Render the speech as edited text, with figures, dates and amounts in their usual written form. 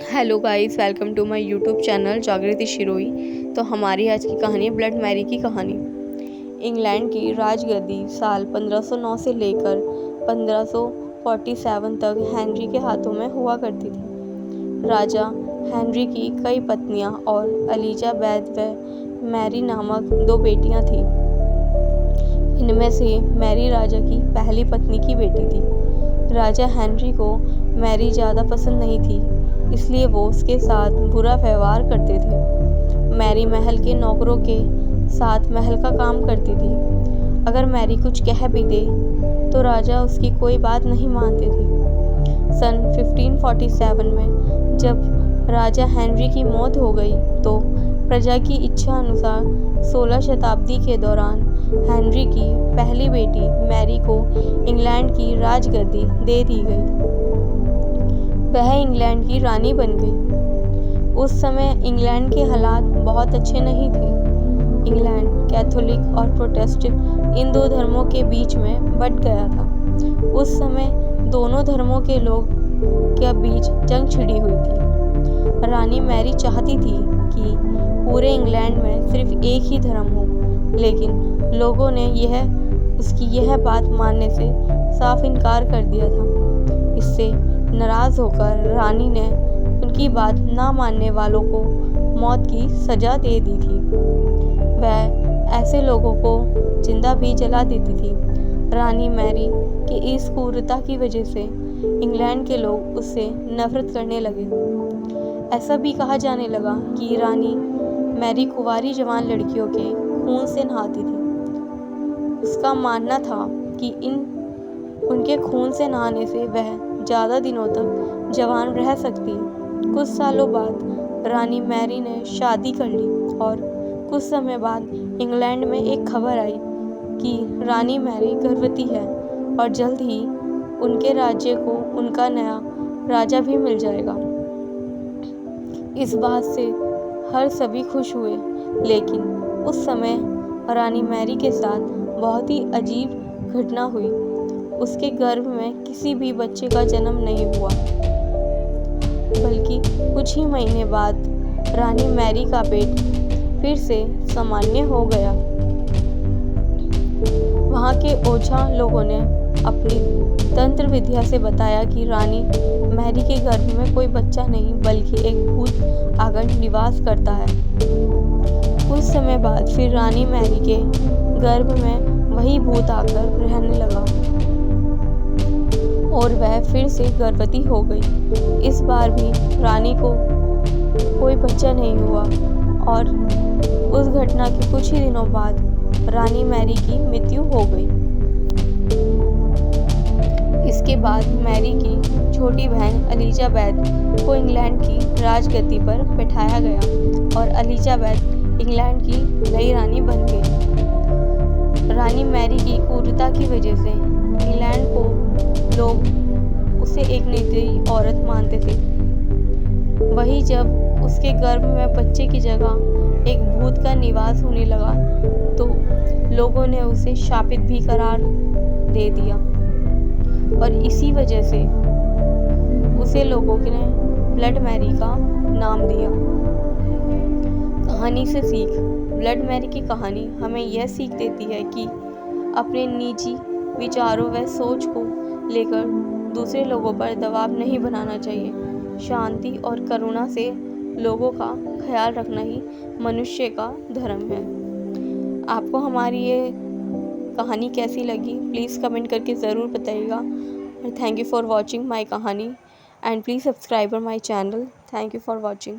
Hello guys, welcome to my YouTube channel Jagriti Shiroi. तो हमारी आज की कहानी है ब्लड मैरी की कहानी। इंग्लैंड की राजगद्दी साल 1509 से लेकर 1547 तक हेनरी के हाथों में हुआ करती थी। राजा हेनरी की कई पत्नियां और एलिजाबेथ व मैरी नामक दो बेटियां थीं। इनमें से मैरी राजा की पहली पत्नी की बेटी थी। राजा हेनरी को मैरी ज़्यादा पसंद नहीं थी, इसलिए वो उसके साथ बुरा व्यवहार करते थे। मैरी महल के नौकरों के साथ महल का काम करती थी। अगर मैरी कुछ कह भी दे तो राजा उसकी कोई बात नहीं मानते थे। सन 1547 में जब राजा हेनरी की मौत हो गई तो प्रजा की इच्छा अनुसार 16 शताब्दी के दौरान हेनरी की पहली बेटी मैरी को इंग्लैंड की राजगद्दी दे दी गई। वह इंग्लैंड की रानी बन गई। उस समय इंग्लैंड के हालात बहुत अच्छे नहीं थे। इंग्लैंड कैथोलिक और प्रोटेस्टेंट इन दो धर्मों के बीच में बंट गया था। उस समय दोनों धर्मों के लोग के बीच जंग छिड़ी हुई थी। रानी मैरी चाहती थी कि पूरे इंग्लैंड में सिर्फ एक ही धर्म हो, लेकिन लोगों ने उसकी यह बात मानने से साफ इनकार कर दिया था। इससे नाराज़ होकर रानी ने उनकी बात ना मानने वालों को मौत की सज़ा दे दी थी। वह ऐसे लोगों को जिंदा भी जला देती थी। रानी मैरी की इस क्रूरता की वजह से इंग्लैंड के लोग उससे नफरत करने लगे। ऐसा भी कहा जाने लगा कि रानी मैरी कुंवारी जवान लड़कियों के खून से नहाती थी। उसका मानना था कि उनके खून से नहाने से वह ज़्यादा दिनों तक जवान रह सकती है। कुछ सालों बाद रानी मैरी ने शादी कर ली और कुछ समय बाद इंग्लैंड में एक खबर आई कि रानी मैरी गर्भवती है और जल्द ही उनके राज्य को उनका नया राजा भी मिल जाएगा। इस बात से हर सभी खुश हुए, लेकिन उस समय रानी मैरी के साथ बहुत ही अजीब घटना हुई। उसके गर्भ में किसी भी बच्चे का जन्म नहीं हुआ, बल्कि कुछ ही महीने बाद रानी मैरी का पेट फिर से सामान्य हो गया। वहाँ के ओझा लोगों ने अपनी तंत्र विद्या से बताया कि रानी मैरी के गर्भ में कोई बच्चा नहीं बल्कि एक भूत आकर निवास करता है। कुछ समय बाद फिर रानी मैरी के गर्भ में वही भूत आकर रहने लगा और वह फिर से गर्भवती हो गई। इस बार भी रानी को कोई बच्चा नहीं हुआ और उस घटना के कुछ ही दिनों बाद रानी मैरी की मृत्यु हो गई। इसके बाद मैरी की छोटी बहन एलिजाबेथ को इंग्लैंड की राजगद्दी पर बैठाया गया और एलिजाबेथ इंग्लैंड की नई रानी बन गई। रानी मैरी की क्रूरता की वजह से इंग्लैंड को लोग उसे एक निर्दयी औरत मानते थे। वही जब उसके गर्भ में बच्चे की जगह एक भूत का निवास होने लगा तो लोगों ने उसे शापित भी करार दे दिया और इसी वजह से उसे लोगों ने ब्लड मैरी का नाम दिया। कहानी से सीख। ब्लड मैरी की कहानी हमें यह सीख देती है कि अपने निजी विचारों व सोच को लेकर दूसरे लोगों पर दबाव नहीं बनाना चाहिए। शांति और करुणा से लोगों का ख्याल रखना ही मनुष्य का धर्म है। आपको हमारी ये कहानी कैसी लगी प्लीज़ कमेंट करके ज़रूर बताइएगा। और thank you for watching my कहानी and please subscribe my channel. Thank you for watching.